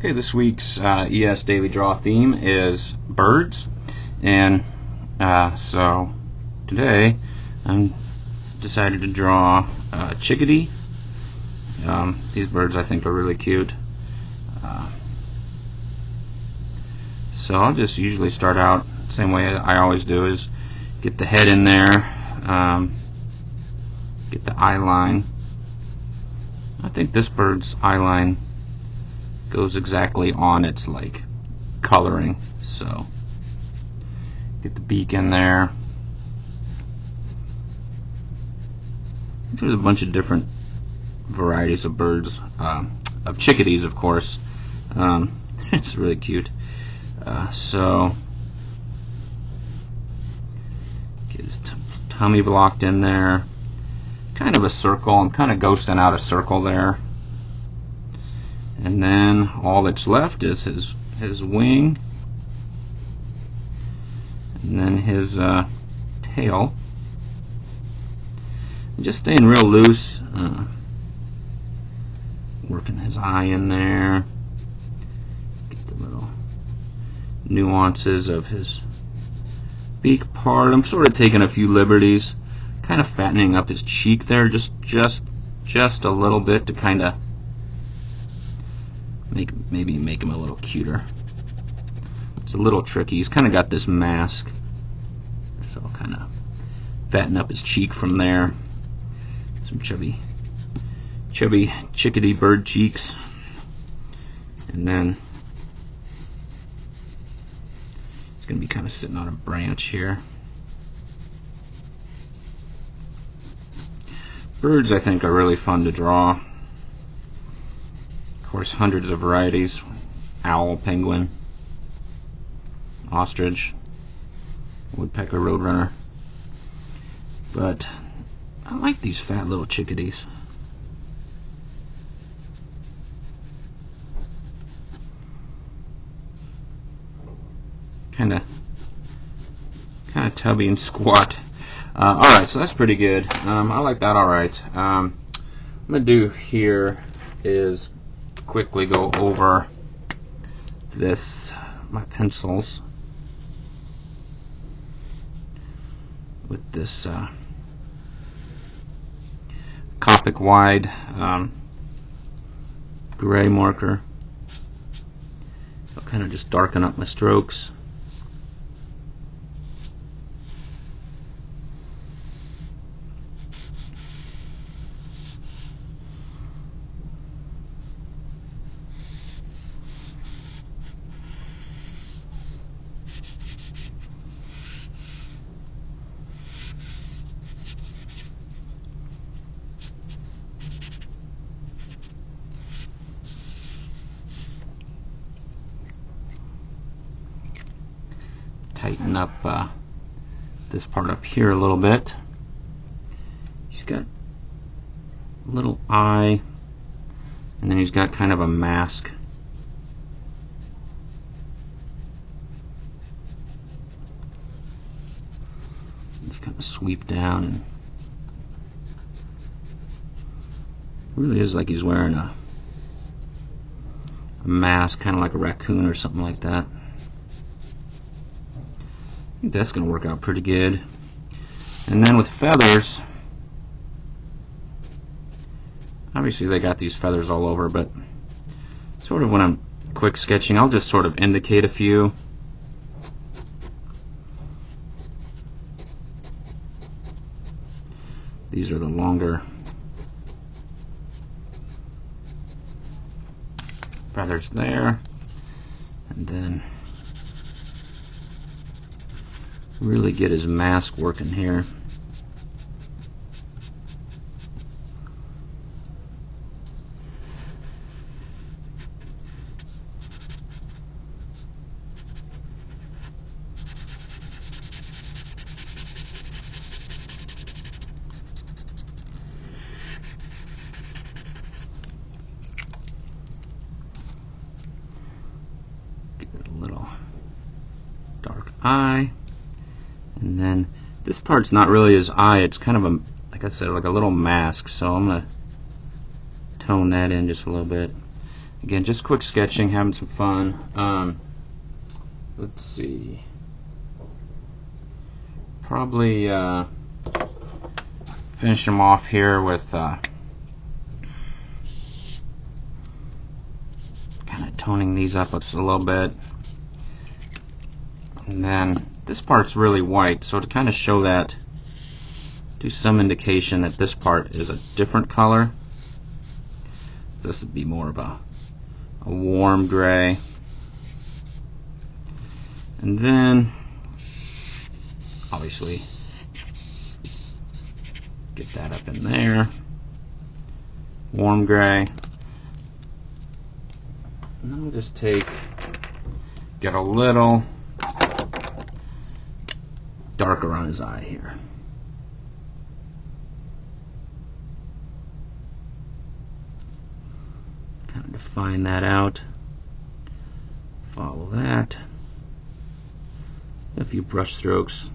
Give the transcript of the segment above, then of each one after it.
Okay, this week's ES Daily Draw theme is birds, and so today I decided to draw chickadee. These birds I think are really cute. So I'll just usually start out the same way I always do, is get the head in there, get the eye line. I think this bird's eye line goes exactly on its coloring, so get the beak in there. There's a bunch of different varieties of birds, of chickadees, of course. It's really cute. So get his tummy blocked in there, kind of a circle. I'm kind of ghosting out a circle there. And then all that's left is his wing, and then his tail. And just staying real loose, working his eye in there, get the little nuances of his beak part. I'm sort of taking a few liberties, kind of fattening up his cheek there, just a little bit to kind of maybe make him a little cuter. It's a little tricky. He's kind of got this mask, so I'll kind of fatten up his cheek from there. Some chubby chickadee bird cheeks, and then it's going to be kind of sitting on a branch here. Birds I think are really fun to draw. Of course, hundreds of varieties: owl, penguin, ostrich, woodpecker, roadrunner. But I like these fat little chickadees. Kind of tubby and squat. Alright, so that's pretty good. I like that alright. What I'm going to do here is quickly go over my pencils with this Copic wide gray marker. I'll kind of just darken up my strokes. Tighten up this part up here a little bit. He's got a little eye, and then he's got kind of a mask. Just kind of sweep down, and really is like he's wearing a mask, kind of like a raccoon or something like that. I think that's going to work out pretty good. And then with feathers, obviously they got these feathers all over, but sort of when I'm quick sketching, I'll just sort of indicate a few. These are the longer feathers there, and then really get his mask working here. Get a little dark eye. And then this part's not really his eye, it's kind of a, like I said, like a little mask, so I'm going to tone that in just a little bit. Again, just quick sketching, having some fun. Let's see. Probably finish them off here with kind of toning these up just a little bit. And then this part's really white, so to kind of show that, do some indication that this part is a different color. This would be more of a warm gray. And then obviously get that up in there. Warm gray. And then we'll just get a little darker on his eye here. Kind of define that out. Follow that. A few brush strokes.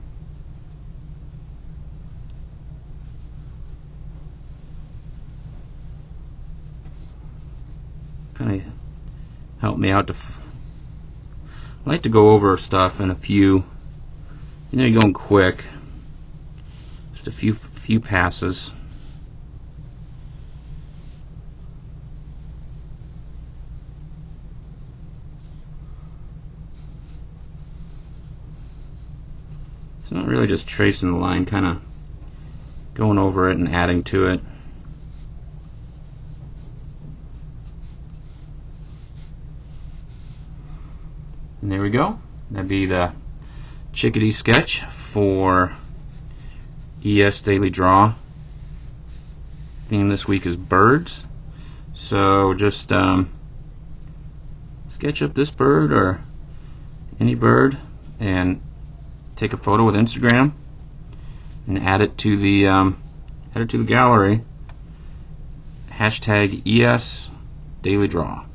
Kind of help me out I like to go over stuff in a few. You know, you're going quick. Just a few passes. It's not really just tracing the line, kind of going over it and adding to it. And there we go. That'd be the Chickadee sketch for ES Daily Draw. Theme this week is birds. So just sketch up this bird or any bird and take a photo with Instagram and add it to the gallery. #ES Daily Draw.